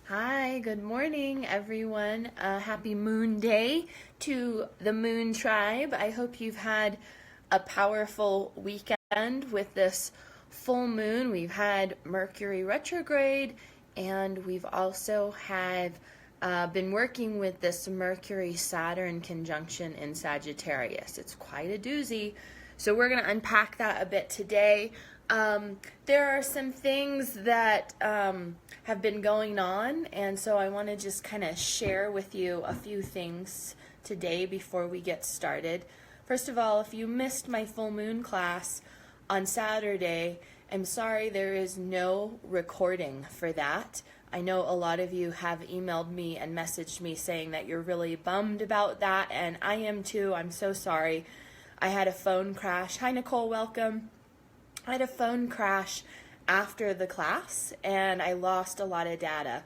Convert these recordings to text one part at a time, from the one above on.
Hi, good morning, everyone. Happy Moon Day to the Moon Tribe. I hope you've had a powerful weekend with this full moon. We've had Mercury retrograde, and we've also had been working with this Mercury-Saturn conjunction in Sagittarius. It's quite a doozy. So we're going to unpack that a bit today. There are some things that have been going on, and so I want to just kind of share with you a few things today before we get started. First of all, if you missed my full moon class on Saturday, I'm sorry there is no recording for that. I know a lot of you have emailed me and messaged me saying that you're really bummed about that, and I am too. I'm so sorry. I had a phone crash. Hi, Nicole, welcome. I had a phone crash after the class, and I lost a lot of data.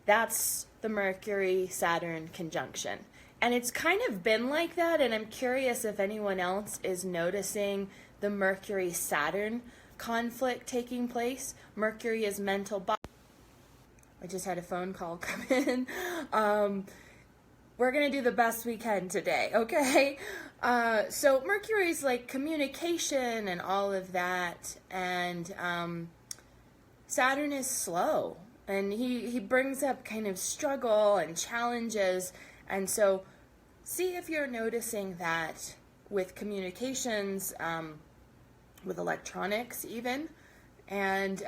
That's the Mercury-Saturn conjunction. And it's kind of been like that, and I'm curious if anyone else is noticing the Mercury-Saturn conflict taking place. Mercury is mental body. I just had a phone call come in. We're going to do the best we can today, okay? So Mercury's like communication and all of that, and Saturn is slow, and he brings up kind of struggle and challenges, and so see if you're noticing that with communications, with electronics even. And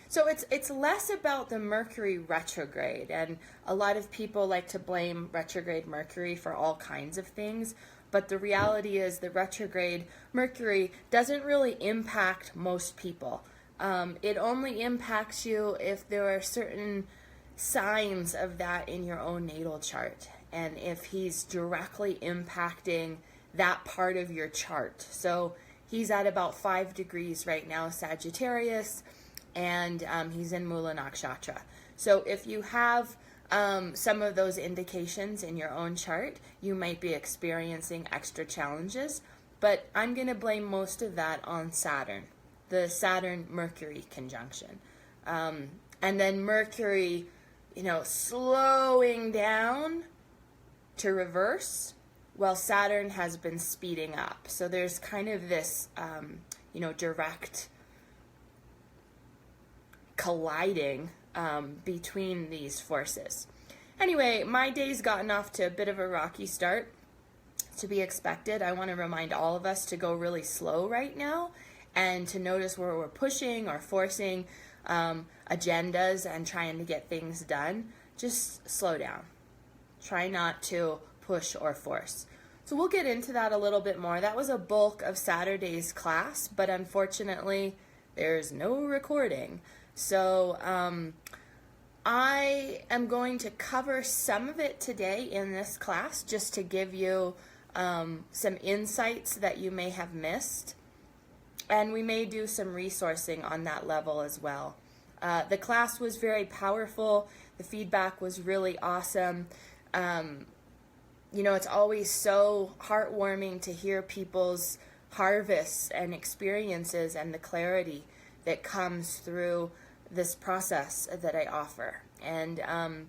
so it's less about the Mercury retrograde, and a lot of people like to blame retrograde Mercury for all kinds of things, but the reality is the retrograde Mercury doesn't really impact most people. It only impacts you if there are certain signs of that in your own natal chart, and if he's directly impacting that part of your chart. So he's at about 5 degrees right now, Sagittarius, and he's in Mula Nakshatra. So if you have some of those indications in your own chart, you might be experiencing extra challenges, but I'm going to blame most of that on Saturn, the Saturn-Mercury conjunction. And then Mercury, slowing down to reverse, well, Saturn has been speeding up. So there's kind of this, direct colliding between these forces. Anyway, my day's gotten off to a bit of a rocky start, to be expected. I want to remind all of us to go really slow right now and to notice where we're pushing or forcing agendas and trying to get things done. Just slow down. Try not to push or force. So we'll get into that a little bit more. That was a bulk of Saturday's class, but unfortunately there's no recording. So I am going to cover some of it today in this class just to give you some insights that you may have missed. And we may do some resourcing on that level as well. The class was very powerful. The feedback was really awesome. It's always so heartwarming to hear people's harvests and experiences and the clarity that comes through this process that I offer. And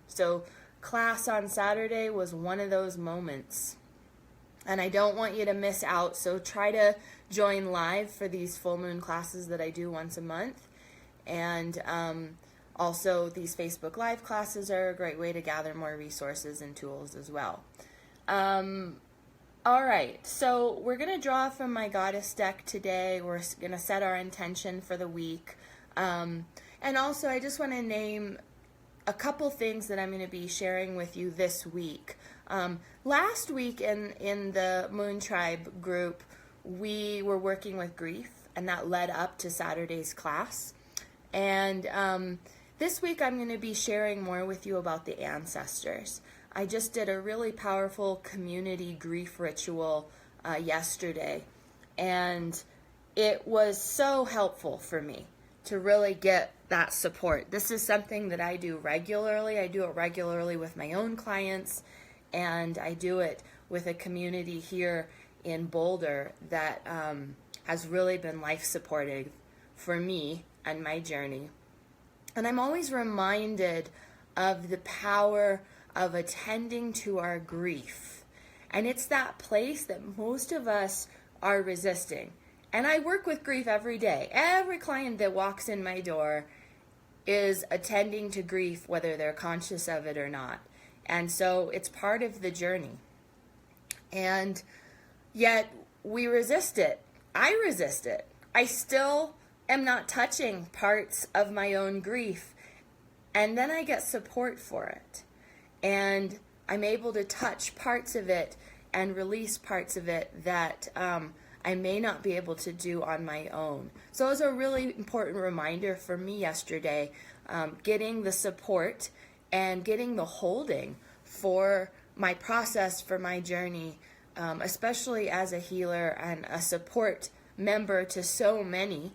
so class on Saturday was one of those moments. And I don't want you to miss out, so try to join live for these full moon classes that I do once a month. And also these Facebook Live classes are a great way to gather more resources and tools as well. All right, so we're going to draw from my goddess deck today. We're going to set our intention for the week. And also, I just want to name a couple things that I'm going to be sharing with you this week. Last week in the Moon Tribe group, we were working with grief, and that led up to Saturday's class. And this week, I'm going to be sharing more with you about the ancestors. I just did a really powerful community grief ritual yesterday, and it was so helpful for me to really get that support. This is something that I do regularly. I do it regularly with my own clients, and I do it with a community here in Boulder that has really been life supportive for me and my journey. And I'm always reminded of the power of attending to our grief. And it's that place that most of us are resisting. And I work with grief every day. Every client that walks in my door is attending to grief, whether they're conscious of it or not. And so it's part of the journey. And yet we resist it. I resist it. I still am not touching parts of my own grief. And then I get support for it. And I'm able to touch parts of it and release parts of it that I may not be able to do on my own. So it was a really important reminder for me yesterday, getting the support and getting the holding for my process, for my journey, especially as a healer and a support member to so many.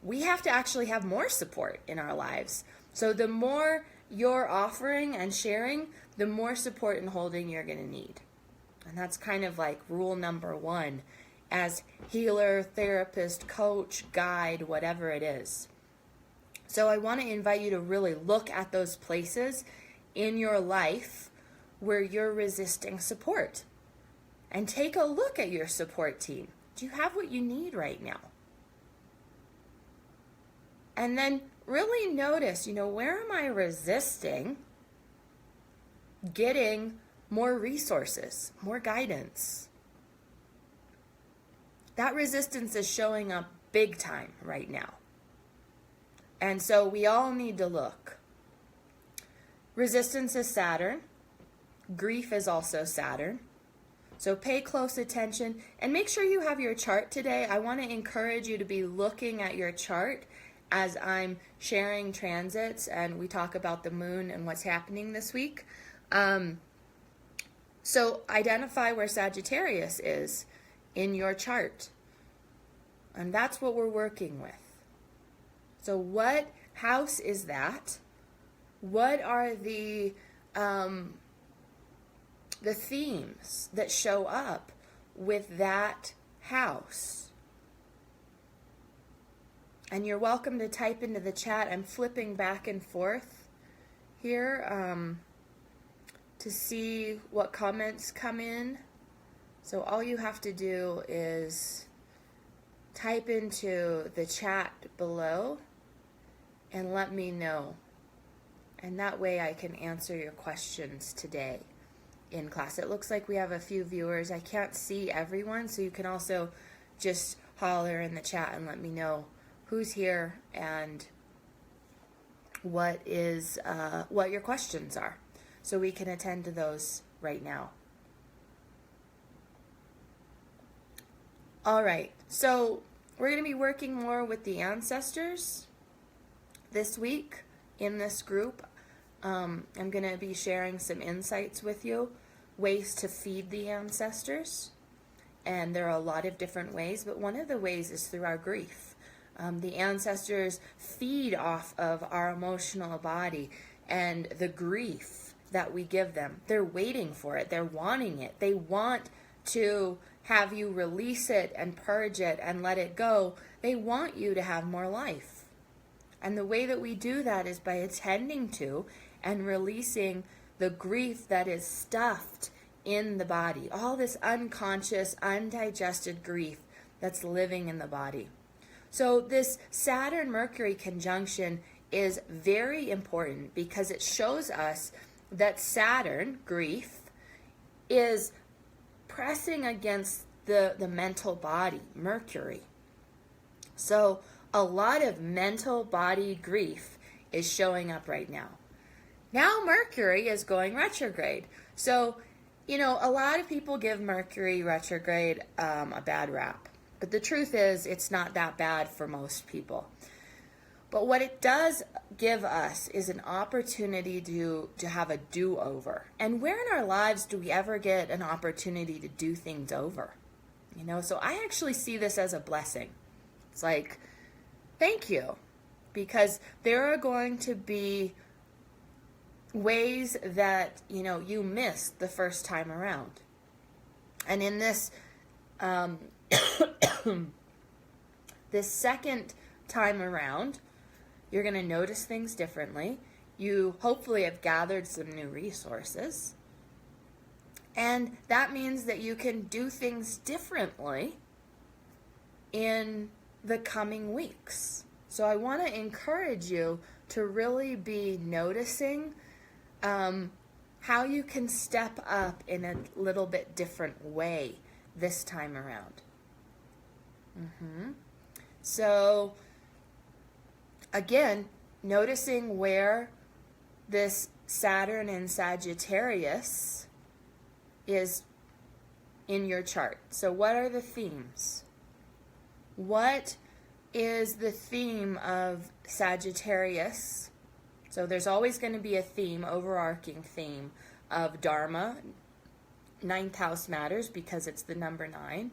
We have to actually have more support in our lives. So the more you're offering and sharing, the more support and holding you're going to need. And that's kind of like rule number one as healer, therapist, coach, guide, whatever it is. So I want to invite you to really look at those places in your life where you're resisting support. And take a look at your support team. Do you have what you need right now? And then really notice, where am I resisting getting more resources, more guidance? That resistance is showing up big time right now. And so we all need to look. Resistance is Saturn. Grief is also Saturn. So pay close attention and make sure you have your chart today. I want to encourage you to be looking at your chart as I'm sharing transits and we talk about the moon and what's happening this week. So identify where Sagittarius is in your chart. And that's what we're working with. So what house is that? What are the themes that show up with that house? And you're welcome to type into the chat. I'm flipping back and forth here to see what comments come in. So all you have to do is type into the chat below and let me know. And that way I can answer your questions today in class. It looks like we have a few viewers. I can't see everyone, so you can also just holler in the chat and let me know who's here and what your questions are, so we can attend to those right now. All right, so we're going to be working more with the ancestors this week in this group. I'm going to be sharing some insights with you, ways to feed the ancestors. And there are a lot of different ways, but one of the ways is through our grief. The ancestors feed off of our emotional body and the grief that we give them. They're waiting for it. They're wanting it. They want to have you release it and purge it and let it go. They want you to have more life. And the way that we do that is by attending to and releasing the grief that is stuffed in the body. All this unconscious, undigested grief that's living in the body. So this Saturn-Mercury conjunction is very important because it shows us that Saturn, grief, is pressing against the mental body, Mercury. So a lot of mental body grief is showing up right now. Now Mercury is going retrograde. So, a lot of people give Mercury retrograde a bad rap. But the truth is, it's not that bad for most people. But what it does give us is an opportunity to have a do-over. And where in our lives do we ever get an opportunity to do things over? So I actually see this as a blessing. It's like, thank you. Because there are going to be ways that, you missed the first time around. And in this this second time around, you're going to notice things differently, You hopefully have gathered some new resources. And that means that you can do things differently in the coming weeks. So I want to encourage you to really be noticing how you can step up in a little bit different way this time around. So again, noticing where this Saturn in Sagittarius is in your chart. So what are the themes? What is the theme of Sagittarius? So there's always going to be a theme, overarching theme of Dharma. Ninth house matters because it's the number 9.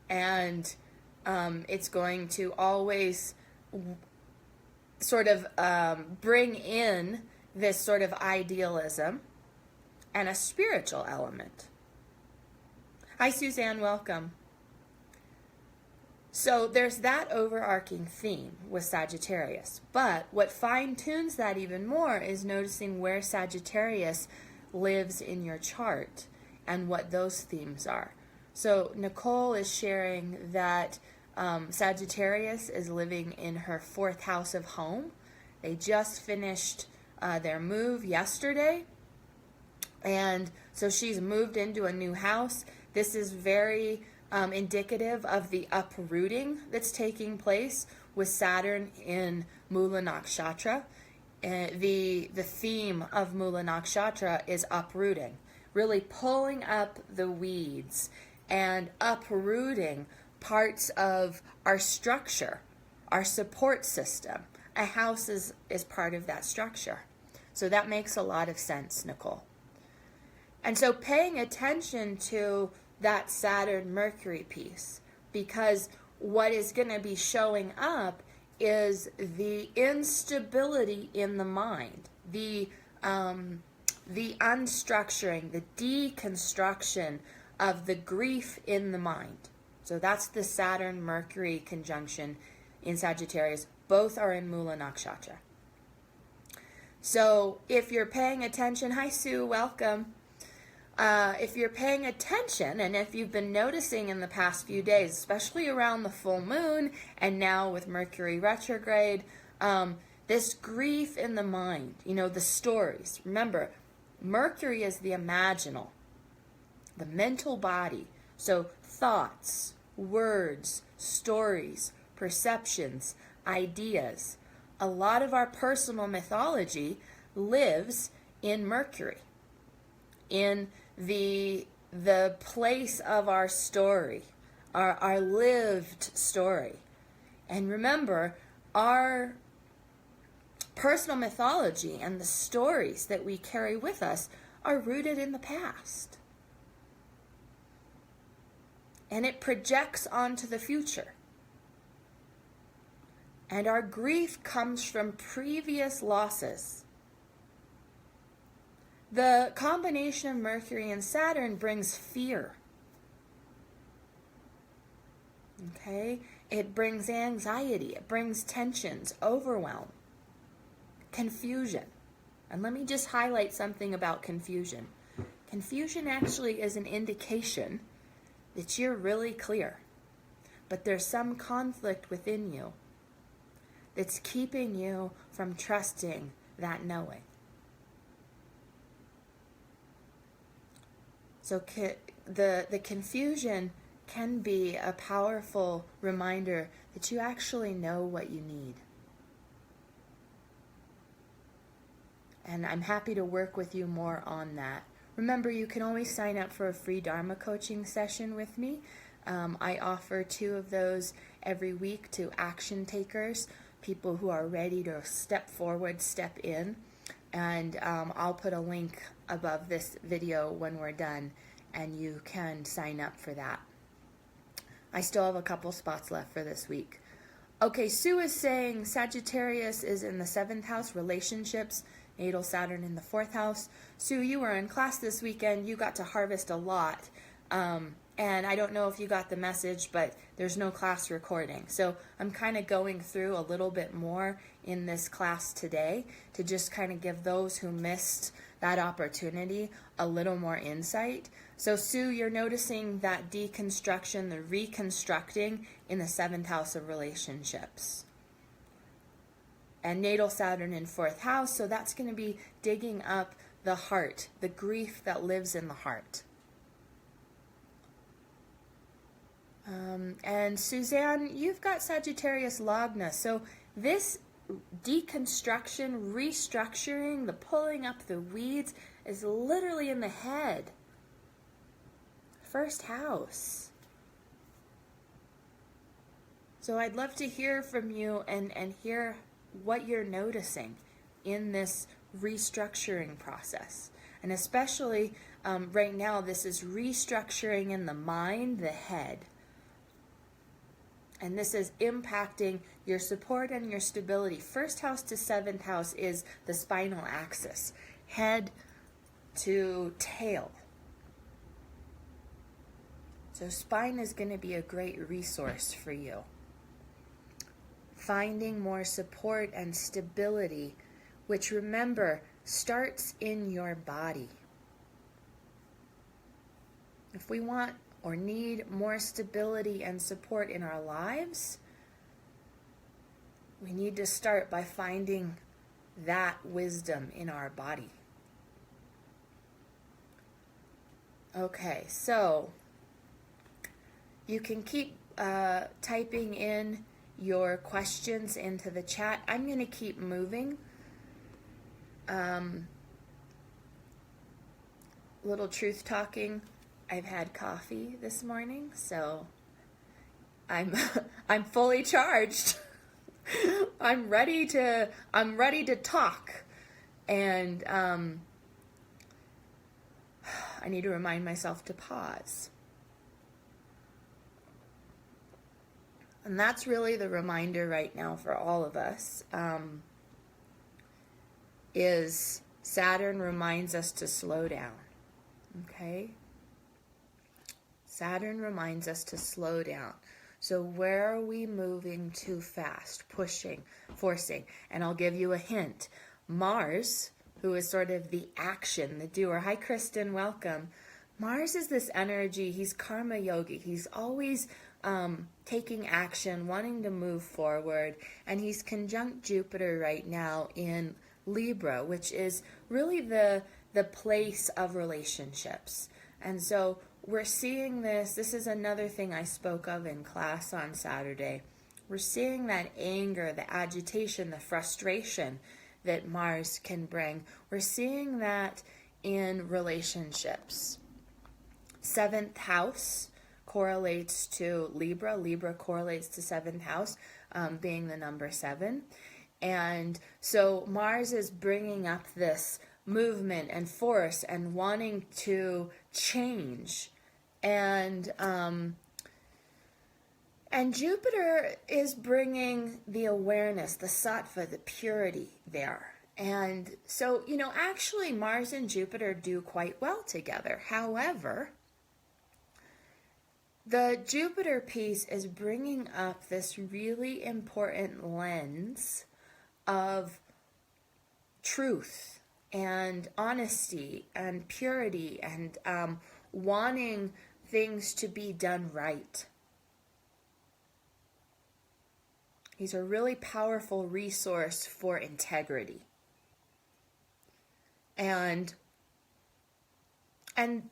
And it's going to always sort of bring in this sort of idealism and a spiritual element. Hi, Suzanne, welcome. So there's that overarching theme with Sagittarius. But what fine-tunes that even more is noticing where Sagittarius lives in your chart and what those themes are. So Nicole is sharing that Sagittarius is living in her 4th house of home. They just finished their move yesterday. And so she's moved into a new house. This is very indicative of the uprooting that's taking place with Saturn in Mula Nakshatra. The theme of Mula Nakshatra is uprooting, really pulling up the weeds and uprooting parts of our structure, our support system. A house is part of that structure. So that makes a lot of sense, Nicole. And so paying attention to that Saturn-Mercury piece, because what is going to be showing up is the instability in the mind, the unstructuring, the deconstruction of the grief in the mind. So that's the Saturn-Mercury conjunction in Sagittarius. Both are in Mula Nakshatra. So if you're paying attention, hi Sue, welcome. If you're paying attention, and if you've been noticing in the past few days, especially around the full moon and now with Mercury retrograde, this grief in the mind, the stories. Remember, Mercury is the imaginal, the mental body. So thoughts, words, stories, perceptions, ideas. A lot of our personal mythology lives in Mercury, in the place of our story, our lived story. And remember, our personal mythology and the stories that we carry with us are rooted in the past. And it projects onto the future. And our grief comes from previous losses. The combination of Mercury and Saturn brings fear. Okay? It brings anxiety. It brings tensions, overwhelm, confusion. And let me just highlight something about confusion. Confusion actually is an indication that you're really clear, but there's some conflict within you that's keeping you from trusting that knowing. So the confusion can be a powerful reminder that you actually know what you need. And I'm happy to work with you more on that. Remember, you can always sign up for a free Dharma coaching session with me. I offer 2 of those every week to action takers, people who are ready to step forward, step in. And I'll put a link above this video when we're done, and you can sign up for that. I still have a couple spots left for this week. Okay, Sue is saying Sagittarius is in the 7th house, relationships, natal Saturn in the 4th house. Sue, you were in class this weekend. You got to harvest a lot And I don't know if you got the message, but there's no class recording. So I'm kind of going through a little bit more in this class today to just kind of give those who missed that opportunity a little more insight. So Sue, you're noticing that deconstruction, the reconstructing in the 7th house of relationships. And natal Saturn in 4th house, so that's going to be digging up the heart, the grief that lives in the heart. And Suzanne, you've got Sagittarius Lagna. So this deconstruction, restructuring, the pulling up the weeds is literally in the head. 1st house. So I'd love to hear from you and hear what you're noticing in this restructuring process. And especially right now, this is restructuring in the mind, the head. And this is impacting your support and your stability. 1st house to 7th house is the spinal axis, head to tail. So spine is going to be a great resource for you. Finding more support and stability, which remember, starts in your body. If we want or need more stability and support in our lives, we need to start by finding that wisdom in our body. Okay, so you can keep typing in your questions into the chat. I'm going to keep moving. Little truth talking. I've had coffee this morning, so I'm fully charged. I'm ready to talk, and I need to remind myself to pause. And that's really the reminder right now for all of us, is Saturn reminds us to slow down, okay? Saturn reminds us to slow down. So where are we moving too fast, pushing, forcing? And I'll give you a hint. Mars, who is sort of the action, the doer. Hi, Kristen, welcome. Mars is this energy. He's karma yogi. He's always taking action, wanting to move forward. And he's conjunct Jupiter right now in Libra, which is really the place of relationships. And so we're seeing this is another thing I spoke of in class on Saturday. We're seeing that anger, the agitation, the frustration that Mars can bring. We're seeing that in relationships. 7th house correlates to Libra. Libra correlates to 7th house, being the number 7. And so Mars is bringing up this movement and force and wanting to change. And Jupiter is bringing the awareness, the sattva, the purity there. And so, actually Mars and Jupiter do quite well together. However, the Jupiter piece is bringing up this really important lens of truth and honesty and purity and wanting things to be done right. He's a really powerful resource for integrity. And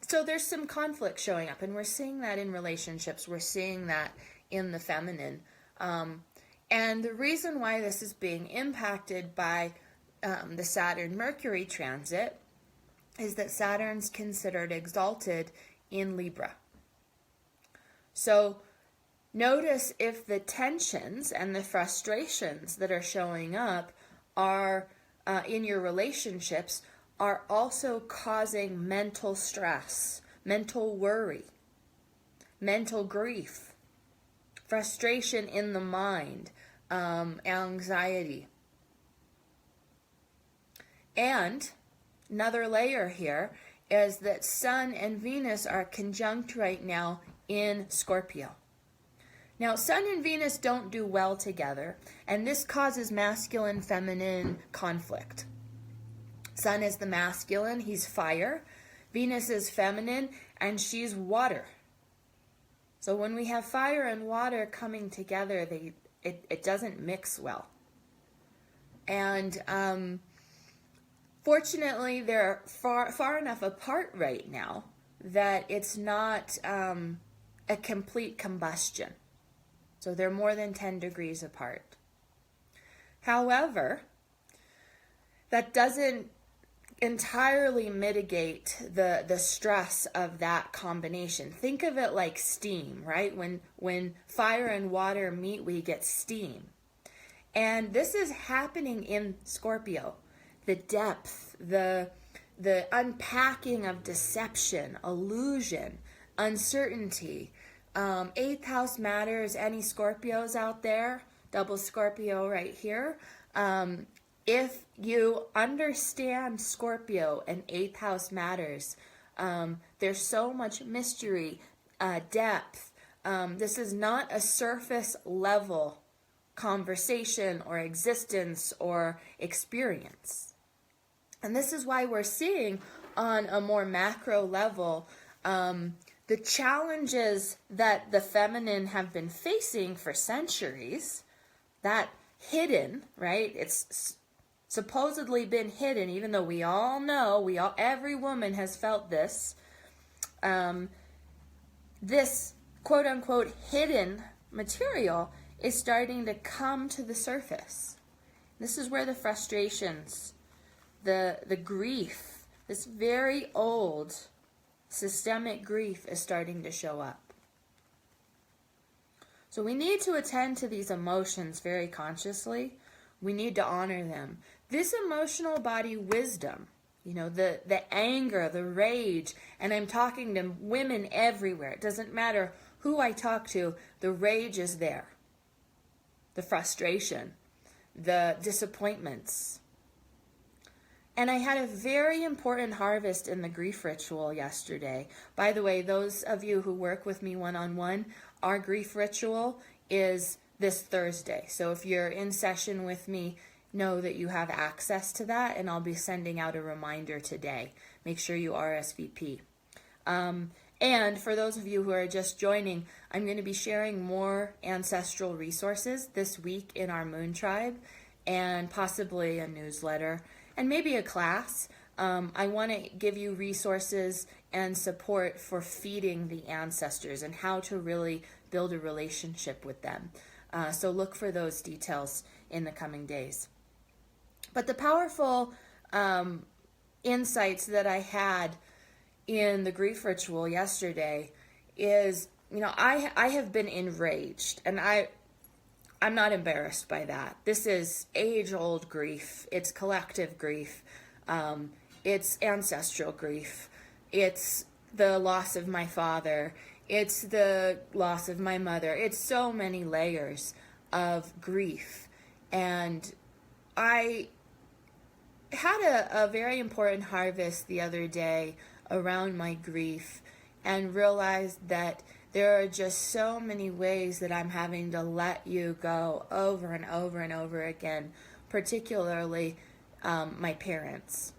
so there's some conflict showing up, and we're seeing that in relationships. We're seeing that in the feminine. And the reason why this is being impacted by the Saturn-Mercury transit is that Saturn's considered exalted in Libra. So notice if the tensions and the frustrations that are showing up are in your relationships are also causing mental stress, mental worry, mental grief, frustration in the mind, anxiety. And another layer here is that Sun and Venus are conjunct right now in Scorpio. Now, Sun and Venus don't do well together, and this causes masculine-feminine conflict. Sun is the masculine, he's fire. Venus is feminine, and she's water. So when we have fire and water coming together, it doesn't mix well. And fortunately, they're far enough apart right now that it's not a complete combustion. So they're more than 10 degrees apart. However, that doesn't entirely mitigate the stress of that combination. Think of it like steam, right? When fire and water meet, we get steam. And this is happening in Scorpio. The depth, the unpacking of deception, illusion, uncertainty. 8th house matters. Any Scorpios out there? Double Scorpio right here. If you understand Scorpio and 8th house matters, there's so much mystery, depth. This is not a surface level conversation or existence or experience. And this is why we're seeing on a more macro level the challenges that the feminine have been facing for centuries, that hidden, right? It's supposedly been hidden, even though we all know, every woman has felt this. This quote unquote hidden material is starting to come to the surface. This is where the frustrations, the grief, this very old systemic grief is starting to show up. So we need to attend to these emotions very consciously. We need to honor them. This emotional body wisdom, the anger, the rage, and I'm talking to women everywhere. It doesn't matter who I talk to, the rage is there. The frustration, the disappointments. And I had a very important harvest in the grief ritual yesterday. By the way, those of you who work with me one-on-one, our grief ritual is this Thursday. So if you're in session with me, know that you have access to that, and I'll be sending out a reminder today. Make sure you RSVP. And for those of you who are just joining, I'm going to be sharing more ancestral resources this week in our Moon Tribe, and possibly a newsletter, and maybe a class. I want to give you resources and support for feeding the ancestors and how to really build a relationship with them. So look for those details in the coming days. But the powerful insights that I had in the grief ritual yesterday is, I have been enraged, and I'm not embarrassed by that. This is age-old grief. It's collective grief. It's ancestral grief. It's the loss of my father. It's the loss of my mother. It's so many layers of grief. And I had a very important harvest the other day around my grief, and realized that there are just so many ways that I'm having to let you go over and over and over again, particularly my parents.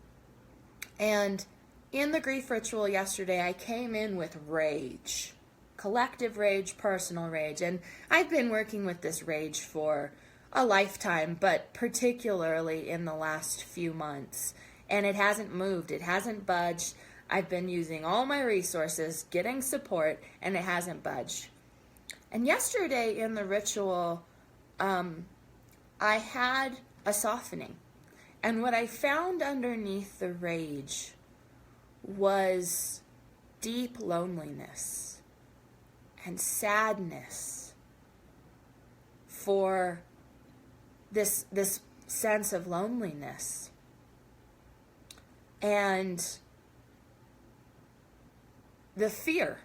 And in the grief ritual yesterday, I came in with rage, collective rage, personal rage. And I've been working with this rage for a lifetime, but particularly in the last few months. And it hasn't moved. It hasn't budged. I've been using all my resources, getting support, and it hasn't budged. And yesterday in the ritual, I had a softening. And what I found underneath the rage was deep loneliness and sadness for this sense of loneliness. And the fear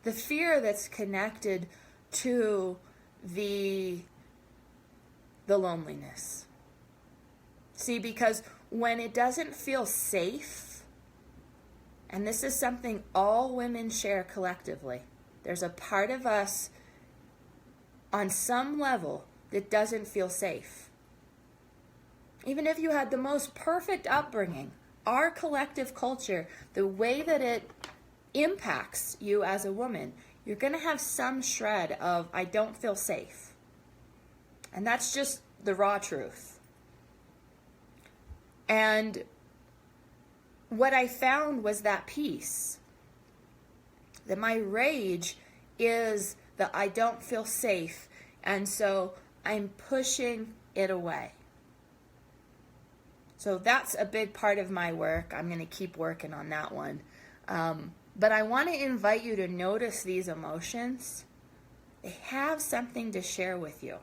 that's connected to the loneliness. See, because when it doesn't feel safe, and this is something all women share collectively, There's a part of us on some level that doesn't feel safe. Even if you had the most perfect upbringing, our collective culture, the way that it impacts you as a woman, you're going to have some shred of, I don't feel safe. And that's just the raw truth. And what I found was that peace. That my rage is that I don't feel safe, and so I'm pushing it away. So that's a big part of my work. I'm going to keep working on that one. But I want to invite you to notice these emotions. They have something to share with you.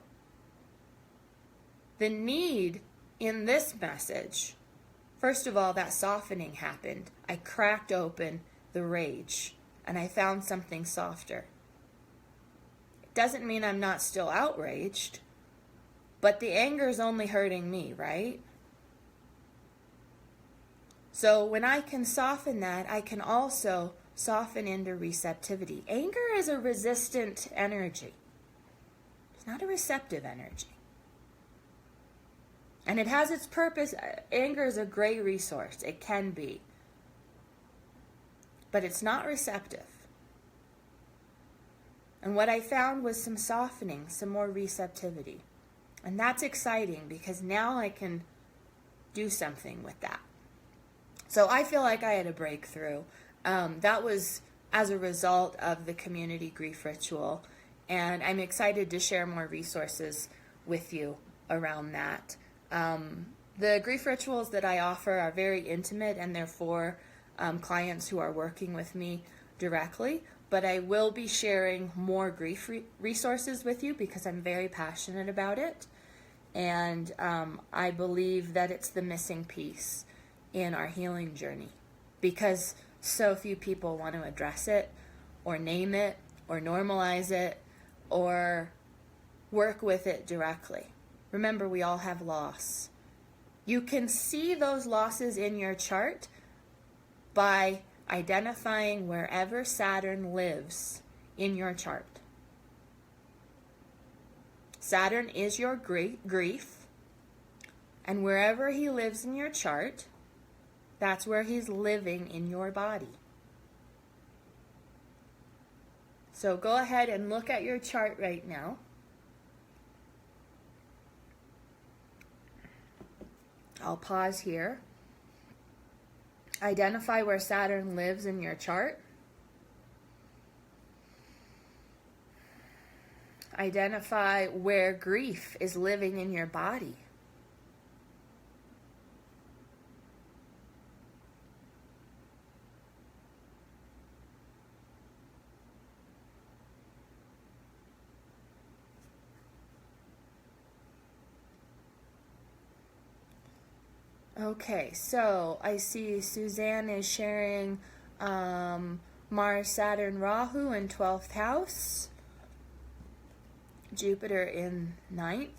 The need in this message, first of all, that softening happened. I cracked open the rage, and I found something softer. It doesn't mean I'm not still outraged, but the anger is only hurting me, right? So when I can soften that, I can also soften into receptivity. Anger is a resistant energy. It's not a receptive energy. And it has its purpose. Anger is a great resource. It can be. But it's not receptive. And what I found was some softening, some more receptivity. And that's exciting because now I can do something with that. So I feel like I had a breakthrough. That was as a result of the community grief ritual. And I'm excited to share more resources with you around that. The grief rituals that I offer are very intimate, and they're for clients who are working with me directly. But I will be sharing more grief resources with you because I'm very passionate about it. And I believe that it's the missing piece in our healing journey because so few people want to address it or name it or normalize it or work with it directly. Remember, we all have loss. You can see those losses in your chart by identifying wherever Saturn lives in your chart. Saturn is your grief, and wherever he lives in your chart, that's where he's living in your body. So go ahead and look at your chart right now. I'll pause here. Identify where Saturn lives in your chart. Identify where grief is living in your body. Okay, so I see Suzanne is sharing Mars, Saturn, Rahu in 12th house, Jupiter in 9th.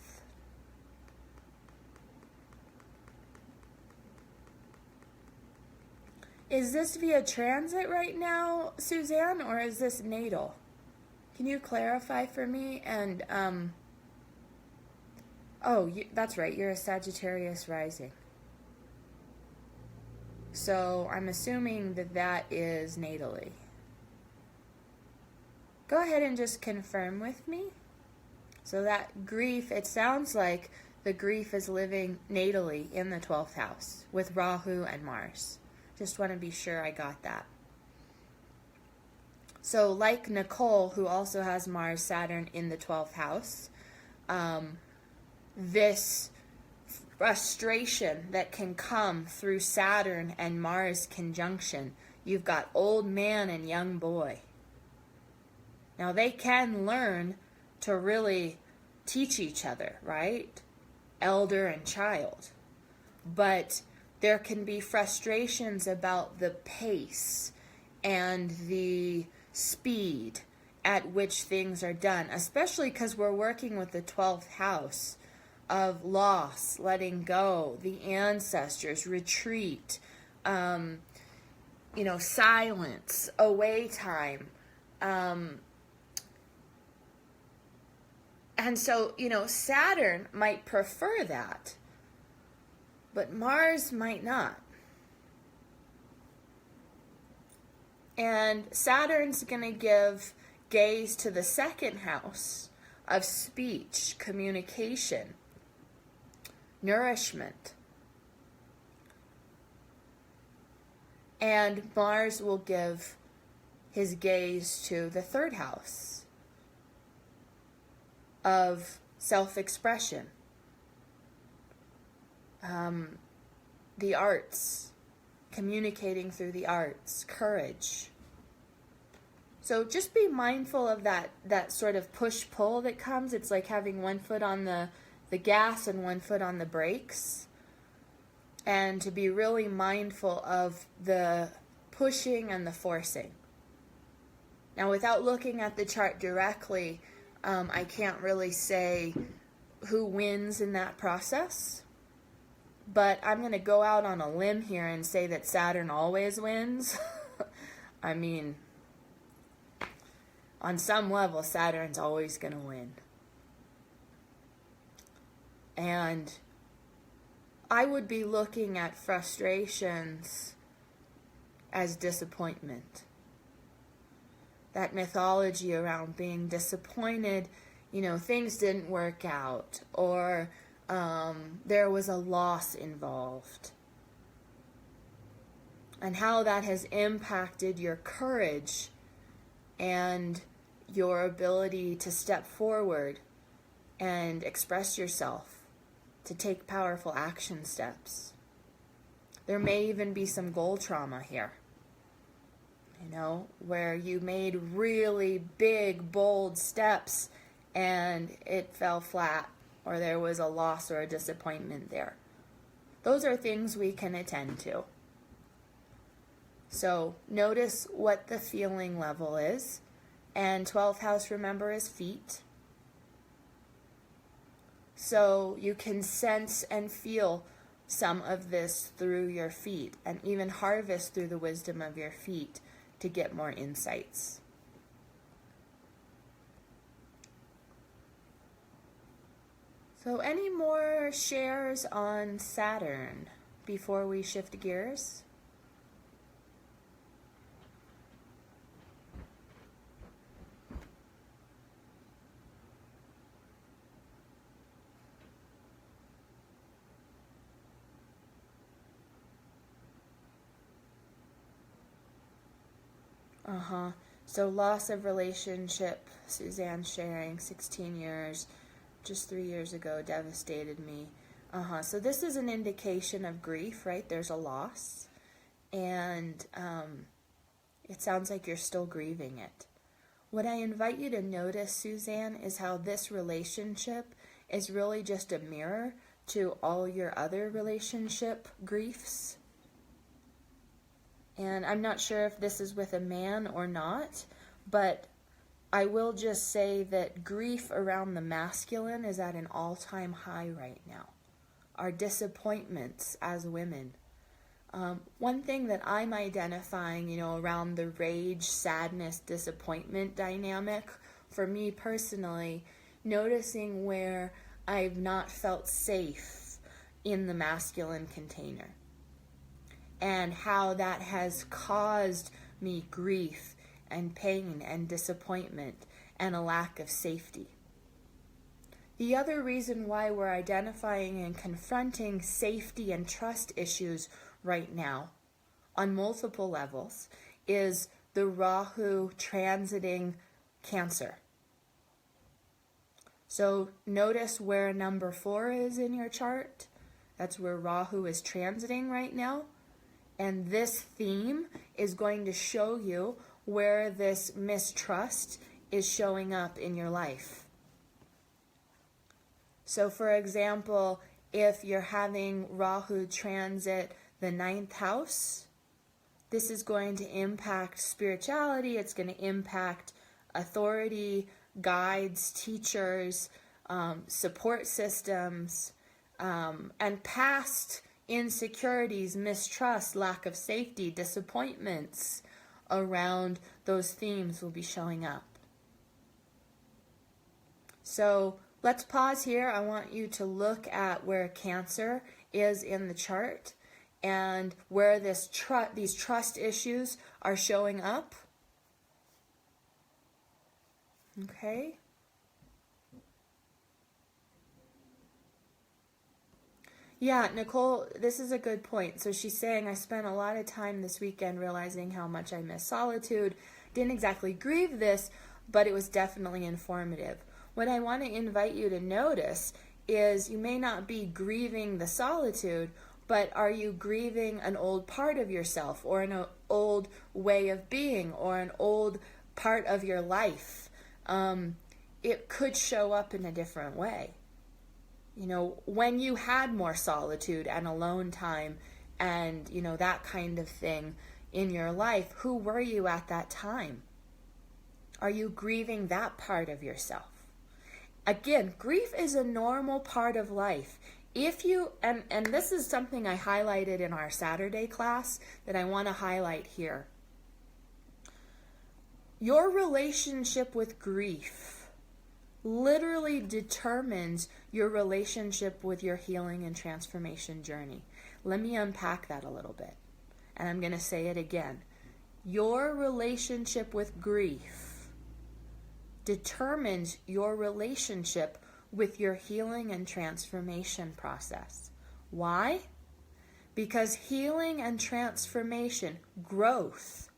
Is this via transit right now, Suzanne, or is this natal? Can you clarify for me? And, that's right, you're a Sagittarius rising. So I'm assuming that that is natally. Go ahead and just confirm with me. So that grief, it sounds like the grief is living natally in the 12th house with Rahu and Mars. Just want to be sure I got that. So like Nicole, who also has Mars, Saturn in the 12th house, this frustration that can come through Saturn and Mars conjunction. You've got old man and young boy. Now they can learn to really teach each other, right? Elder and child. But there can be frustrations about the pace and the speed at which things are done, especially because we're working with the 12th house of loss, letting go, the ancestors, retreat, silence, away time, And so, Saturn might prefer that, but Mars might not. And Saturn's going to give gaze to the second house of speech, communication, nourishment. And Mars will give his gaze to the third house of self-expression, the arts, communicating through the arts, courage. So just be mindful of that sort of push-pull that comes. It's like having one foot on the gas and one foot on the brakes. And to be really mindful of the pushing and the forcing. Now, without looking at the chart directly, I can't really say who wins in that process. But I'm going to go out on a limb here and say that Saturn always wins. I mean, on some level, Saturn's always going to win. And I would be looking at frustrations as disappointment. That mythology around being disappointed, things didn't work out, or there was a loss involved. And how that has impacted your courage and your ability to step forward and express yourself, to take powerful action steps. There may even be some goal trauma here, where you made really big, bold steps and it fell flat, or there was a loss or a disappointment there. Those are things we can attend to. So notice what the feeling level is. And 12th house, remember, is feet. So you can sense and feel some of this through your feet, and even harvest through the wisdom of your feet to get more insights. So any more shares on Saturn before we shift gears? So loss of relationship, Suzanne sharing, 16 years, just 3 years ago, devastated me. So this is an indication of grief, right? There's a loss. And it sounds like you're still grieving it. What I invite you to notice, Suzanne, is how this relationship is really just a mirror to all your other relationship griefs. And I'm not sure if this is with a man or not, but I will just say that grief around the masculine is at an all-time high right now. Our disappointments as women. One thing that I'm identifying, around the rage, sadness, disappointment dynamic, for me personally, noticing where I've not felt safe in the masculine container. And how that has caused me grief and pain and disappointment and a lack of safety. The other reason why we're identifying and confronting safety and trust issues right now on multiple levels is the Rahu transiting Cancer. So notice where number 4 is in your chart. That's where Rahu is transiting right now. And this theme is going to show you where this mistrust is showing up in your life. So for example, if you're having Rahu transit the 9th house, this is going to impact spirituality, it's going to impact authority, guides, teachers, support systems, and past insecurities, mistrust, lack of safety, disappointments around those themes will be showing up. So Let's pause here. I want you to look at where Cancer is in the chart and where these trust issues are showing up. Okay. Yeah, Nicole, this is a good point. So she's saying, I spent a lot of time this weekend realizing how much I miss solitude. Didn't exactly grieve this, but it was definitely informative. What I want to invite you to notice is you may not be grieving the solitude, but are you grieving an old part of yourself, or an old way of being, or an old part of your life? It could show up in a different way. You know, when you had more solitude and alone time and, you know, that kind of thing in your life, who were you at that time? Are you grieving that part of yourself? Again, grief is a normal part of life. If you, and this is something I highlighted in our Saturday class that I want to highlight here. Your relationship with grief literally determines your relationship with your healing and transformation journey. Let me unpack that a little bit. And I'm going to say it again. Your relationship with grief determines your relationship with your healing and transformation process. Why? Because healing and transformation, growth,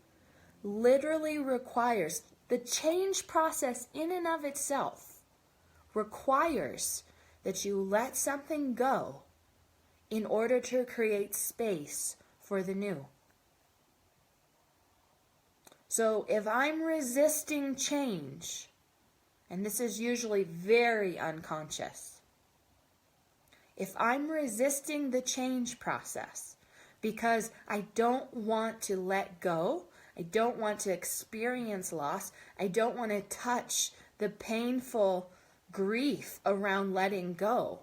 literally requires, the change process in and of itself requires that you let something go in order to create space for the new. So if I'm resisting change, and this is usually very unconscious, if I'm resisting the change process because I don't want to let go, I don't want to experience loss, I don't want to touch the painful grief around letting go,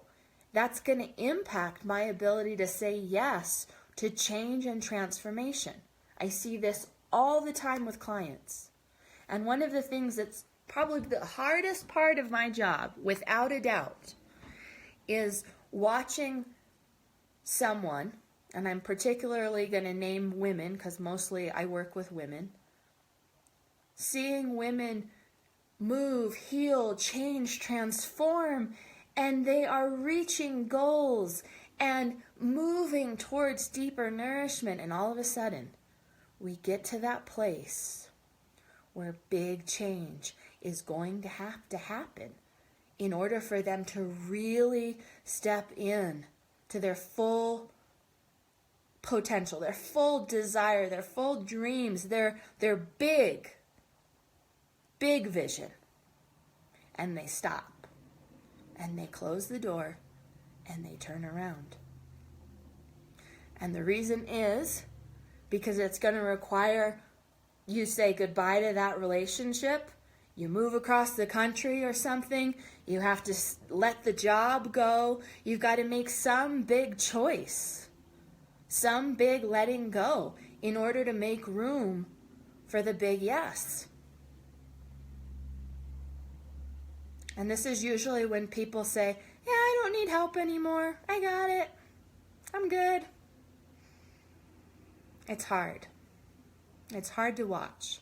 that's going to impact my ability to say yes to change and transformation. I see this all the time with clients. And one of the things that's probably the hardest part of my job, without a doubt, is watching someone, and I'm particularly going to name women because mostly I work with women, seeing women move, heal, change, transform, and they are reaching goals and moving towards deeper nourishment. And all of a sudden, we get to that place where big change is going to have to happen in order for them to really step in to their full potential, their full desire, their full dreams, their big vision. And they stop. And they close the door. And they turn around. And the reason is because it's going to require you say goodbye to that relationship. You move across the country or something. You have to let the job go. You've got to make some big choice. Some big letting go in order to make room for the big yes. And this is usually when people say, yeah, I don't need help anymore. I got it. I'm good. It's hard. It's hard to watch.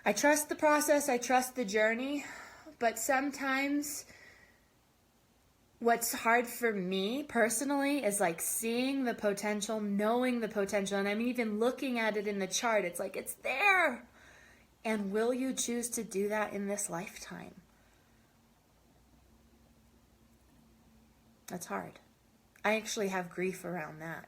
I trust the process. I trust the journey. But sometimes what's hard for me personally is like seeing the potential, knowing the potential, and I'm even looking at it in the chart. It's like, it's there. And will you choose to do that in this lifetime? That's hard. I actually have grief around that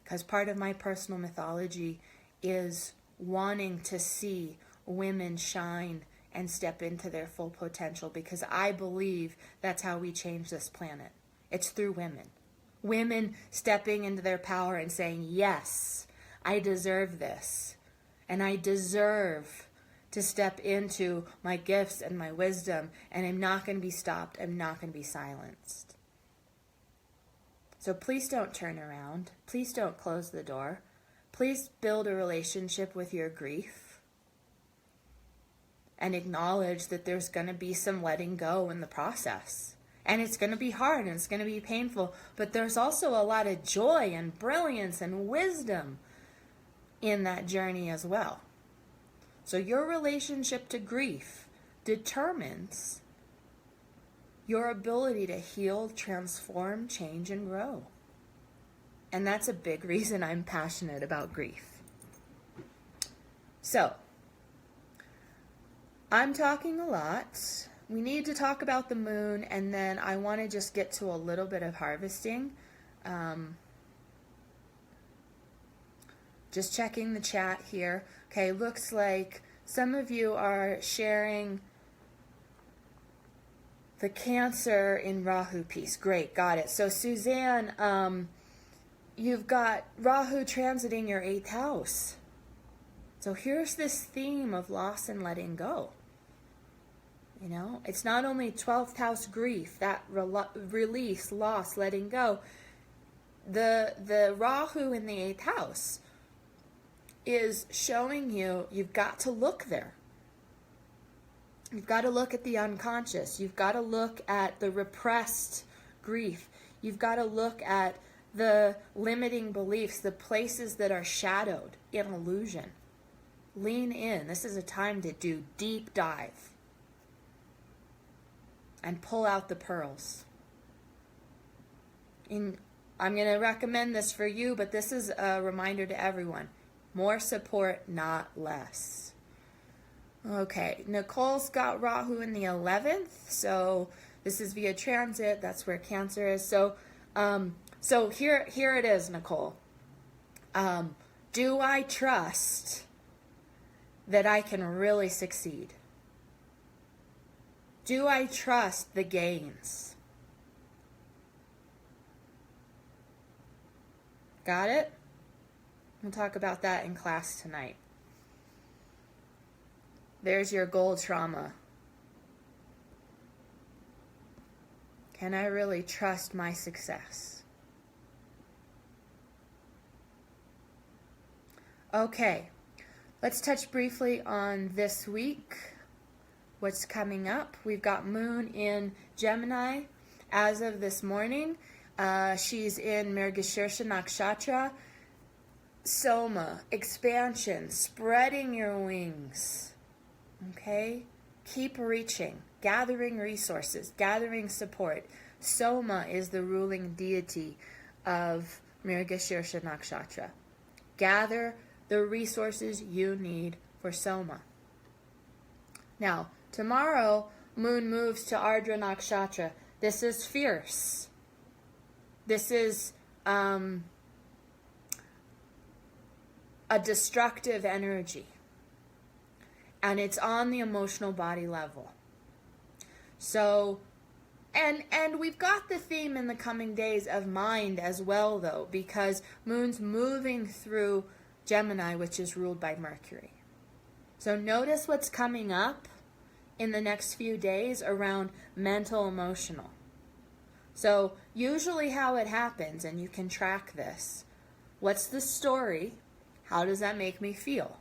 because part of my personal mythology is wanting to see women shine and step into their full potential because I believe that's how we change this planet. It's through women. Women stepping into their power and saying, yes, I deserve this. And I deserve to step into my gifts and my wisdom, and I'm not going to be stopped. I'm not going to be silenced. So please don't turn around. Please don't close the door. Please build a relationship with your grief. and acknowledge that there's going to be some letting go in the process. And it's going to be hard and it's going to be painful, but there's also a lot of joy and brilliance and wisdom in that journey as well. So your relationship to grief determines your ability to heal, transform, change, and grow. And that's a big reason I'm passionate about grief. So, I'm talking a lot. We need to talk about the moon, and then I want to just get to a little bit of harvesting. Just checking the chat here. Okay, looks like some of you are sharing the Cancer in Rahu piece. Great, got it. So Suzanne, you've got Rahu transiting your 8th house. So here's this theme of loss and letting go. You know, it's not only 12th house grief, that release, loss, letting go. The Rahu in the 8th house is showing you you've got to look there. You've got to look at the unconscious. You've got to look at the repressed grief. You've got to look at the limiting beliefs, the places that are shadowed in illusion. Lean in. This is a time to do deep dive and pull out the pearls. I'm going to recommend this for you, but this is a reminder to everyone. More support, not less. Okay, Nicole's got Rahu in the 11th, so this is via transit. That's where Cancer is. So here it is, Nicole. Do I trust that I can really succeed? Do I trust the gains? Got it? We'll talk about that in class tonight. There's your goal trauma. Can I really trust my success? Okay, let's touch briefly on this week. What's coming up? We've got Moon in Gemini as of this morning. She's in Mrgashira Nakshatra. Soma, expansion, spreading your wings. Okay? Keep reaching, gathering resources, gathering support. Soma is the ruling deity of Mrgashira Nakshatra. Gather the resources you need for Soma. Now, tomorrow, Moon moves to Ardra Nakshatra. This is fierce. This is a destructive energy. And it's on the emotional body level. So, and we've got the theme in the coming days of mind as well, though, because Moon's moving through Gemini, which is ruled by Mercury. So notice what's coming up in the next few days around mental, emotional. So usually how it happens, and you can track this, what's the story? How does that make me feel?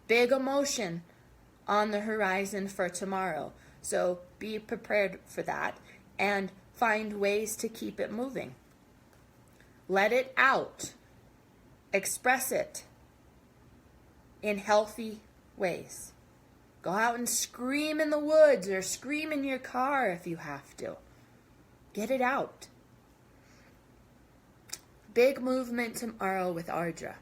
Big emotion on the horizon for tomorrow. So be prepared for that and find ways to keep it moving. Let it out. Express it in healthy ways. Go out and scream in the woods or scream in your car if you have to. Get it out. Big movement tomorrow with Ardra.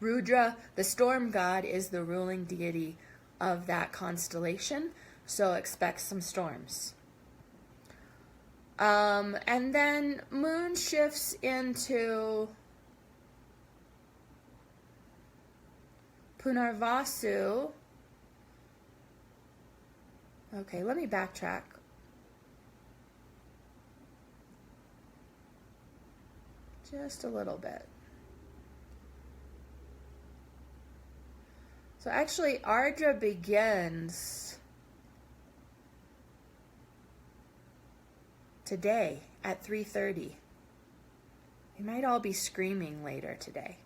Rudra, the storm god, is the ruling deity of that constellation, so expect some storms. And then Moon shifts into Punarvasu. Okay, let me backtrack. Just a little bit. So actually, Ardra begins today at 3:30. We might all be screaming later today.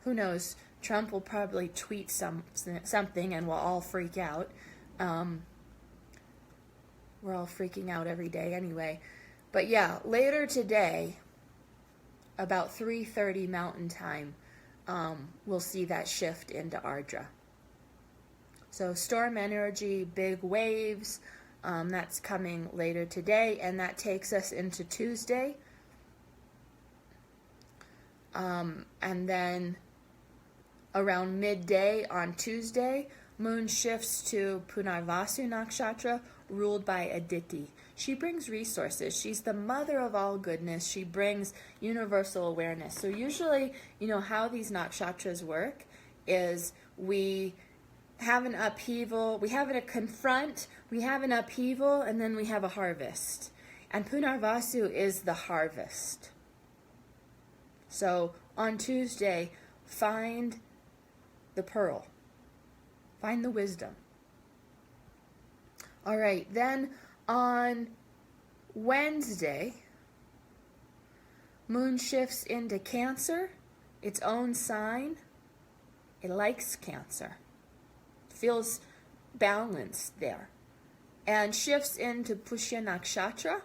Who knows? Trump will probably tweet something and we'll all freak out. We're all freaking out every day anyway. But yeah, later today, about 3:30 Mountain Time, we'll see that shift into Ardra. So storm energy, big waves, that's coming later today, and that takes us into Tuesday. And then around midday on Tuesday, Moon shifts to Punarvasu Nakshatra, ruled by Aditi. She brings resources. She's the mother of all goodness. She brings universal awareness. So usually, how these nakshatras work is we have an upheaval, we have a confront, we have an upheaval, and then we have a harvest. And Punarvasu is the harvest. So on Tuesday, find the pearl. Find the wisdom. All right, then on Wednesday, Moon shifts into Cancer, its own sign. It likes Cancer. Feels balanced there. And shifts into Pushya Nakshatra.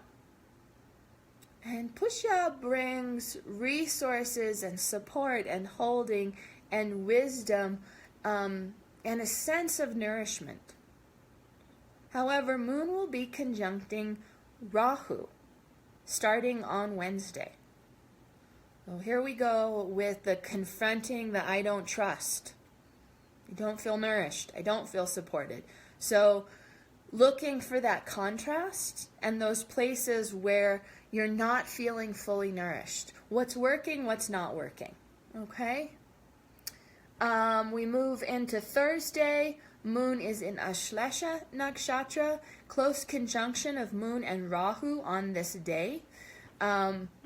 And Pushya brings resources and support and holding and wisdom and a sense of nourishment. However, Moon will be conjuncting Rahu starting on Wednesday. So here we go with the confronting the I don't trust. I don't feel nourished. I don't feel supported. So looking for that contrast and those places where you're not feeling fully nourished. What's working, what's not working. Okay? We move into Thursday. Moon is in Ashlesha Nakshatra, close conjunction of Moon and Rahu on this day.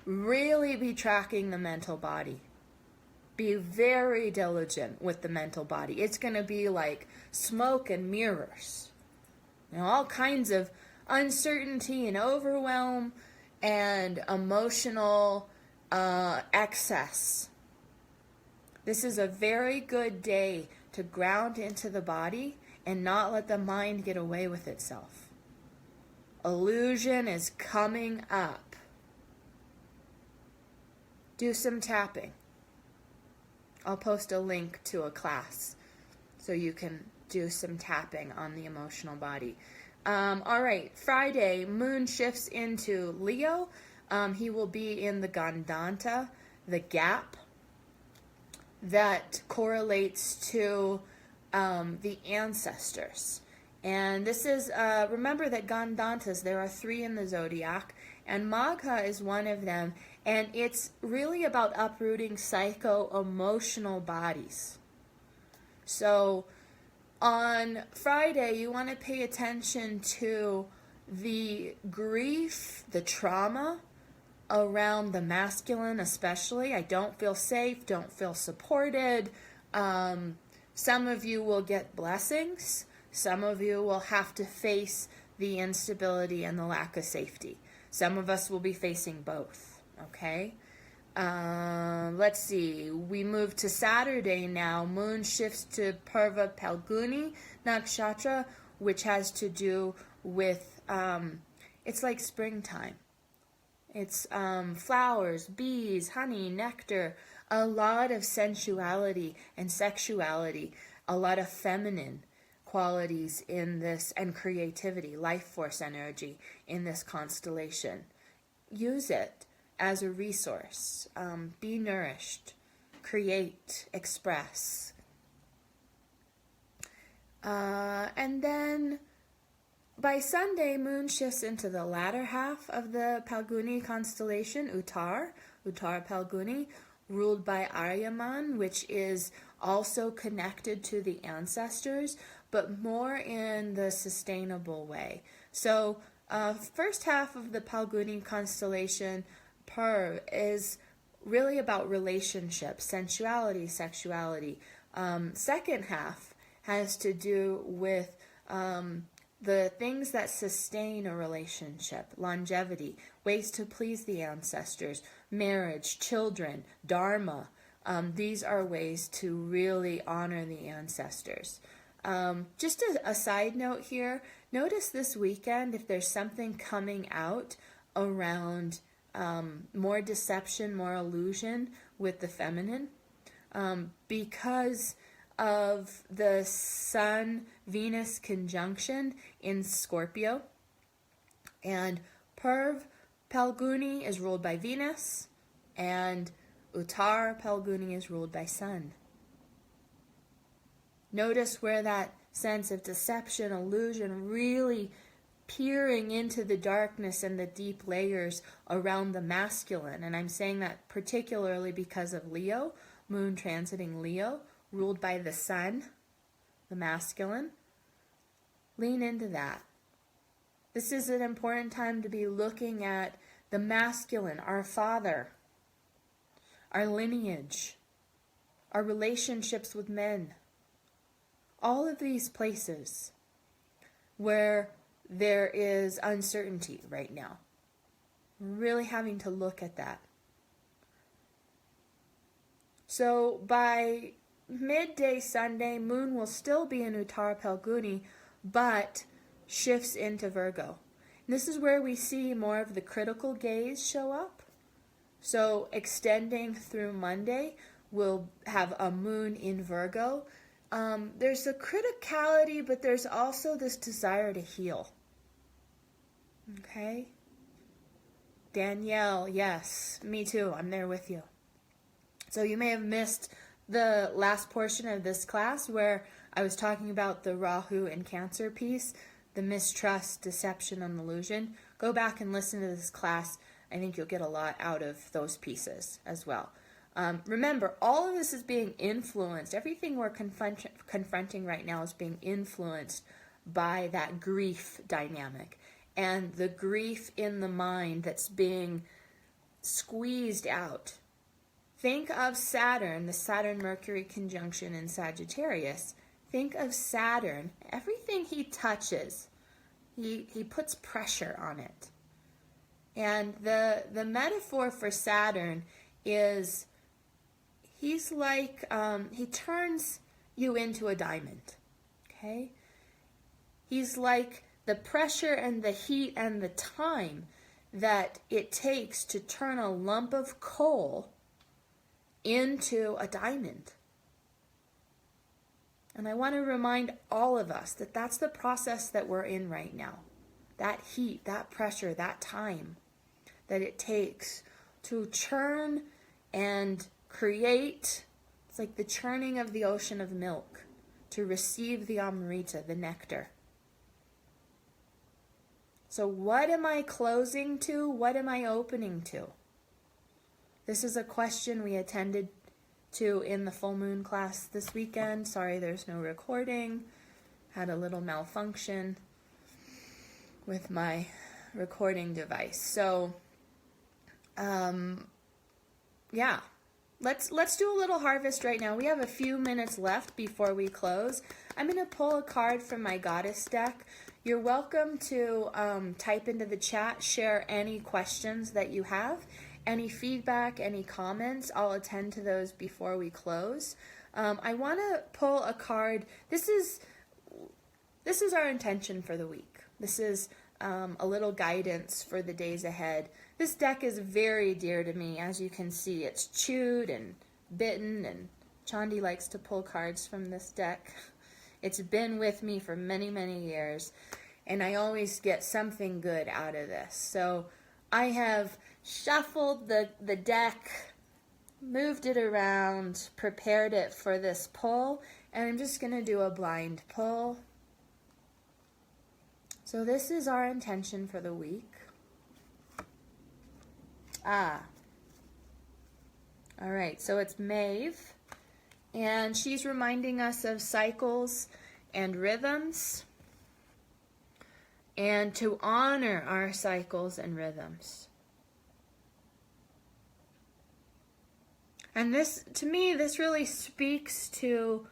Really be tracking the mental body. Be very diligent with the mental body. It's going to be like smoke and mirrors. All kinds of uncertainty and overwhelm and emotional excess. This is a very good day to ground into the body and not let the mind get away with itself. Illusion is coming up. Do some tapping. I'll post a link to a class so you can do some tapping on the emotional body. All right, Friday, Moon shifts into Leo. He will be in the Gandanta, the gap that correlates to the ancestors. And this is, remember that Gandantas, there are 3 in the zodiac, and Magha is one of them, and it's really about uprooting psycho-emotional bodies. So on Friday, you want to pay attention to the grief, the trauma around the masculine especially. I don't feel safe, don't feel supported. Some of you will get blessings. Some of you will have to face the instability and the lack of safety. Some of us will be facing both, okay? Let's see. We move to Saturday now. Moon shifts to Purva Palguni Nakshatra, which has to do with, it's like springtime. It's flowers, bees, honey, nectar, a lot of sensuality and sexuality, a lot of feminine qualities in this, and creativity, life force energy in this constellation. Use it as a resource. Be nourished, create, express. And then by Sunday, Moon shifts into the latter half of the Palguni constellation, Uttar Palguni, ruled by Aryaman, which is also connected to the ancestors, but more in the sustainable way. So, first half of the Palguni constellation, Pur, is really about relationships, sensuality, sexuality. Second half has to do with the things that sustain a relationship, longevity, ways to please the ancestors, marriage, children, Dharma, These are ways to really honor the ancestors. Just a side note here, notice this weekend if there's something coming out around more deception, more illusion with the feminine, because of the Sun-Venus conjunction in Scorpio. And Purv Palguni is ruled by Venus, and Uttar Palguni is ruled by Sun. Notice where that sense of deception, illusion, really peering into the darkness and the deep layers around the masculine. And I'm saying that particularly because of Leo, moon transiting Leo, ruled by the Sun, the masculine. Lean into that. This is an important time to be looking at the masculine, our father, our lineage, our relationships with men. All of these places where there is uncertainty right now. Really having to look at that. So by midday Sunday, moon will still be in Uttar Palguni, but shifts into Virgo. And this is where we see more of the critical gaze show up. So extending through Monday, we'll have a moon in Virgo. There's a criticality, but there's also this desire to heal. Okay? Danielle, yes, me too. I'm there with you. So you may have missed the last portion of this class where I was talking about the Rahu and Cancer piece, the mistrust, deception, and illusion. Go back and listen to this class. I think you'll get a lot out of those pieces as well. Remember, all of this is being influenced. Everything we're confronting right now is being influenced by that grief dynamic and the grief in the mind that's being squeezed out. Think of Saturn, the Saturn-Mercury conjunction in Sagittarius. Think of Saturn. Everything he touches, he puts pressure on it. And the metaphor for Saturn is he's like, he turns you into a diamond, okay? He's like the pressure and the heat and the time that it takes to turn a lump of coal into a diamond. And I want to remind all of us that that's the process that we're in right now. That heat, that pressure, that time that it takes to churn and create. It's like the churning of the ocean of milk to receive the Amrita, the nectar. So what am I closing to? What am I opening to? This is a question we attended to in the full moon class this weekend. Sorry, there's no recording. Had a little malfunction with my recording device. So, yeah. Let's do a little harvest right now. We have a few minutes left before we close. I'm going to pull a card from my goddess deck. You're welcome to type into the chat, share any questions that you have, any feedback, any comments. I'll attend to those before we close. I want to pull a card. This is our intention for the week. This is a little guidance for the days ahead. This deck is very dear to me. As you can see, it's chewed and bitten, and Chandi likes to pull cards from this deck. It's been with me for many, many years, and I always get something good out of this. So I have shuffled the deck, moved it around, prepared it for this pull, and I'm just going to do a blind pull. So this is our intention for the week. All right, so it's Maeve, and she's reminding us of cycles and rhythms, and to honor our cycles and rhythms. And this, to me, this really speaks to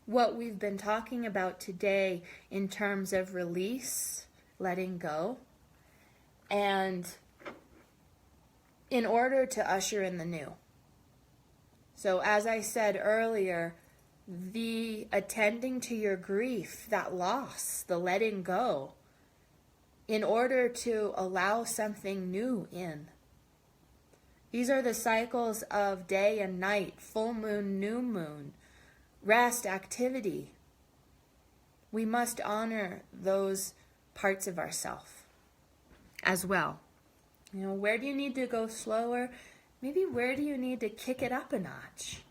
what we've been talking about today in terms of release, letting go, and in order to usher in the new. So as I said earlier, the attending to your grief, that loss, the letting go, in order to allow something new in. These are the cycles of day and night, full moon, new moon, rest, activity. We must honor those parts of ourself as well. You know, where do you need to go slower? Maybe where do you need to kick it up a notch?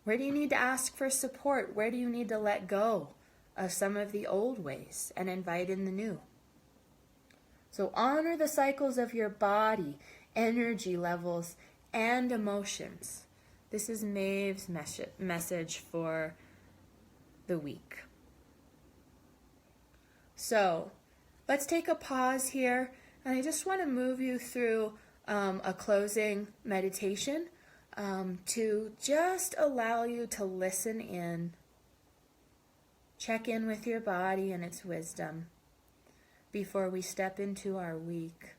Where do you need to ask for support? Where do you need to let go of some of the old ways and invite in the new? So honor the cycles of your body, energy levels, and emotions. This is Maeve's message for the week. So let's take a pause here, and I just want to move you through a closing meditation to just allow you to listen in, check in with your body and its wisdom before we step into our week.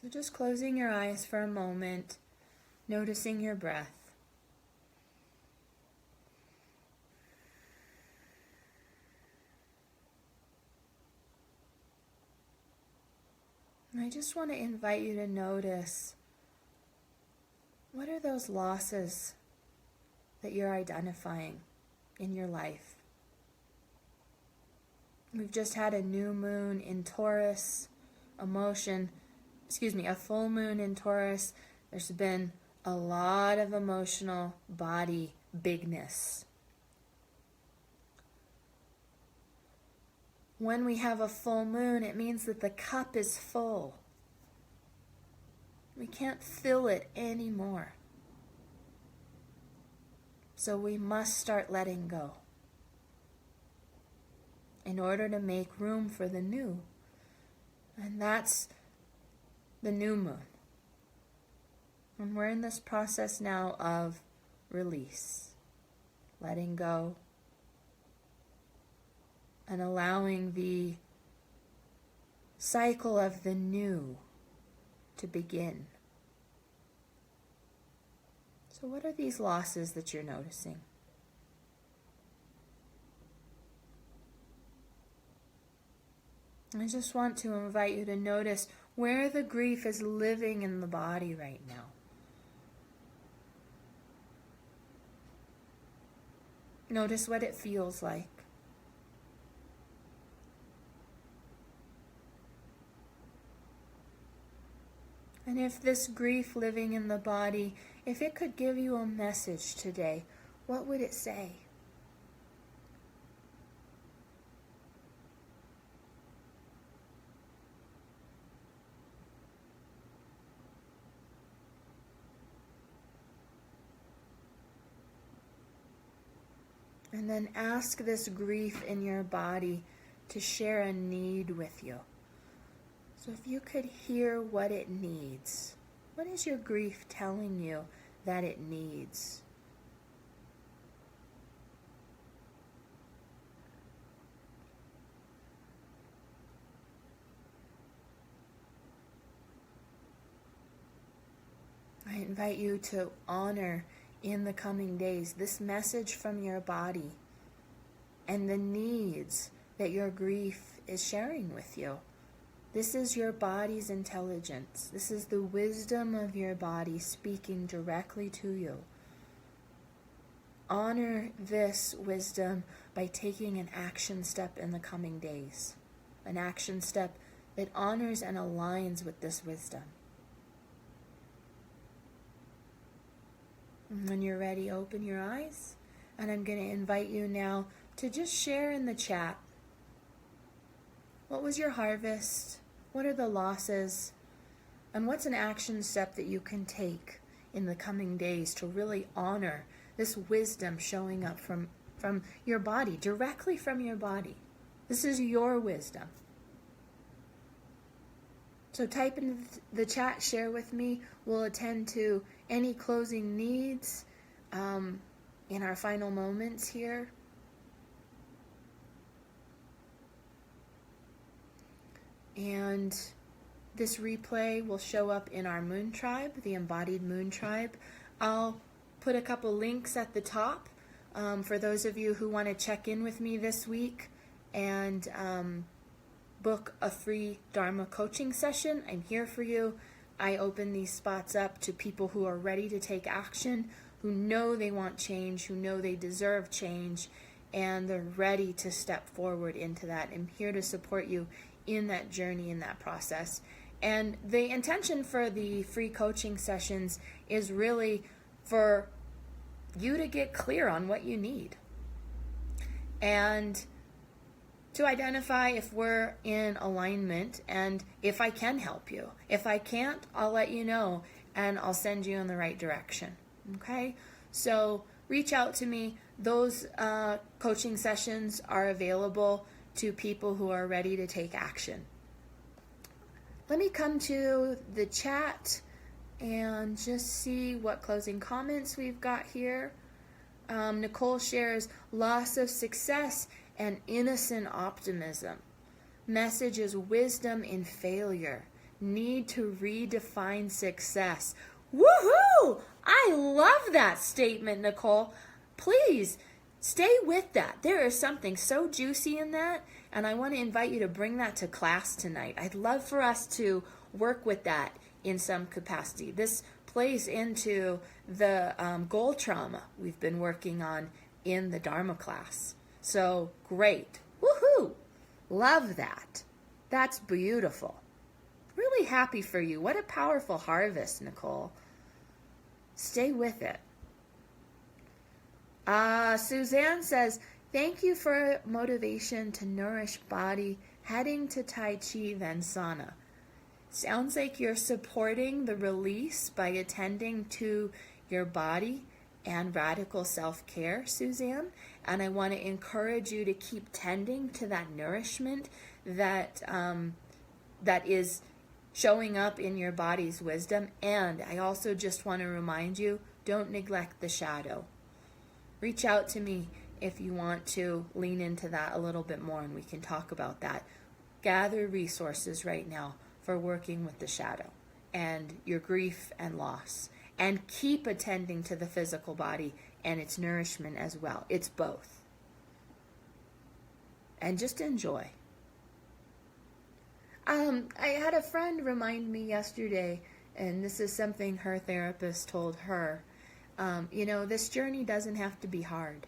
So just closing your eyes for a moment, noticing your breath. And I just want to invite you to notice, what are those losses that you're identifying in your life? We've just had a new moon in Taurus, a full moon in Taurus. There's been a lot of emotional body bigness. When we have a full moon, it means that the cup is full. We can't fill it anymore. So we must start letting go in order to make room for the new. And that's the new moon. And we're in this process now of release, letting go, and allowing the cycle of the new to begin. So what are these losses that you're noticing? I just want to invite you to notice where the grief is living in the body right now. Notice what it feels like. And if this grief living in the body, if it could give you a message today, what would it say? And then ask this grief in your body to share a need with you. So if you could hear what it needs, what is your grief telling you that it needs? I invite you to honor in the coming days this message from your body and the needs that your grief is sharing with you. This is your body's intelligence. This is the wisdom of your body speaking directly to you. Honor this wisdom by taking an action step in the coming days. An action step that honors and aligns with this wisdom. And when you're ready, open your eyes. And I'm going to invite you now to just share in the chat. What was your harvest? What are the losses? And what's an action step that you can take in the coming days to really honor this wisdom showing up from your body, directly from your body? This is your wisdom. So type in the chat, share with me. We'll attend to any closing needs in our final moments here. And this replay will show up in our moon tribe, the Embodied Moon Tribe. I'll put a couple links at the top for those of you who want to check in with me this week and book a free Dharma coaching session. I'm here for you. I open these spots up to people who are ready to take action, who know they want change, who know they deserve change, and they're ready to step forward into that. I'm here to support you in that journey, in that process. And the intention for the free coaching sessions is really for you to get clear on what you need and to identify if we're in alignment and if I can help you. If I can't, I'll let you know and I'll send you in the right direction. Okay? So reach out to me. Those coaching sessions are available to people who are ready to take action. Let me come to the chat and just see what closing comments we've got here. Nicole shares loss of success and innocent optimism. Message is wisdom in failure. Need to redefine success. Woohoo! I love that statement, Nicole. Please stay with that. There is something so juicy in that, and I want to invite you to bring that to class tonight. I'd love for us to work with that in some capacity. This plays into the goal trauma we've been working on in the Dharma class. So great. Woohoo! Love that. That's beautiful. Really happy for you. What a powerful harvest, Nicole. Stay with it. Suzanne says, thank you for motivation to nourish body, heading to Tai Chi, then sauna. Sounds like you're supporting the release by attending to your body and radical self-care, Suzanne. And I want to encourage you to keep tending to that nourishment that that is showing up in your body's wisdom. And I also just want to remind you, don't neglect the shadow. Reach out to me if you want to lean into that a little bit more, and we can talk about that. Gather resources right now for working with the shadow and your grief and loss. And keep attending to the physical body and its nourishment as well. It's both. And just enjoy. I had a friend remind me yesterday, and this is something her therapist told her, this journey doesn't have to be hard.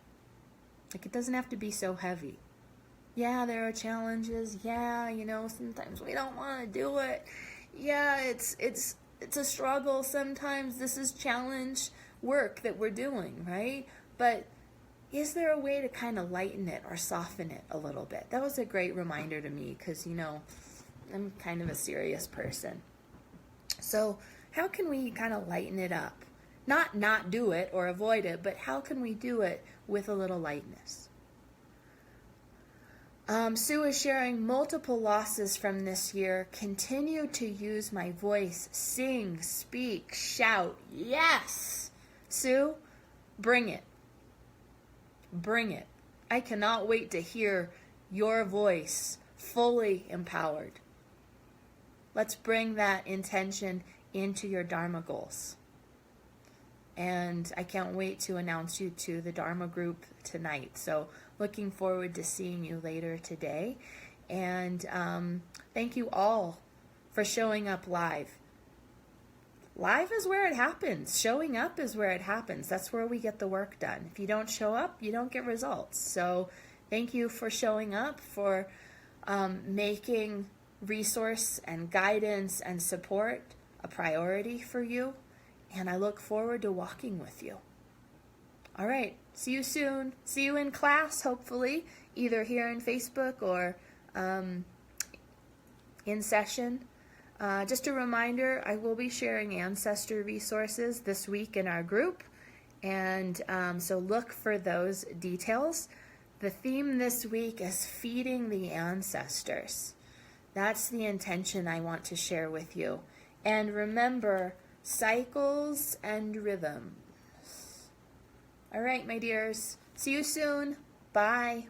Like, it doesn't have to be so heavy. Yeah, there are challenges. Yeah, sometimes we don't want to do it. Yeah, it's a struggle sometimes. This is challenge work that we're doing, right? But is there a way to kind of lighten it or soften it a little bit? That was a great reminder to me because, I'm kind of a serious person. So how can we kind of lighten it up? Not do it or avoid it, but how can we do it with a little lightness? Sue is sharing multiple losses from this year. Continue to use my voice. Sing, speak, shout. Yes! Sue, bring it. Bring it. I cannot wait to hear your voice fully empowered. Let's bring that intention into your Dharma goals. And I can't wait to announce you to the Dharma group tonight. So looking forward to seeing you later today. And thank you all for showing up live. Live is where it happens. Showing up is where it happens. That's where we get the work done. If you don't show up, you don't get results. So thank you for showing up, for making resource and guidance and support a priority for you. And I look forward to walking with you. All right. See you soon. See you in class, hopefully, either here in Facebook or in session. Just a reminder, I will be sharing ancestor resources this week in our group. And so look for those details. The theme this week is feeding the ancestors. That's the intention I want to share with you. And remember, cycles and rhythms. All right, my dears. See you soon. Bye.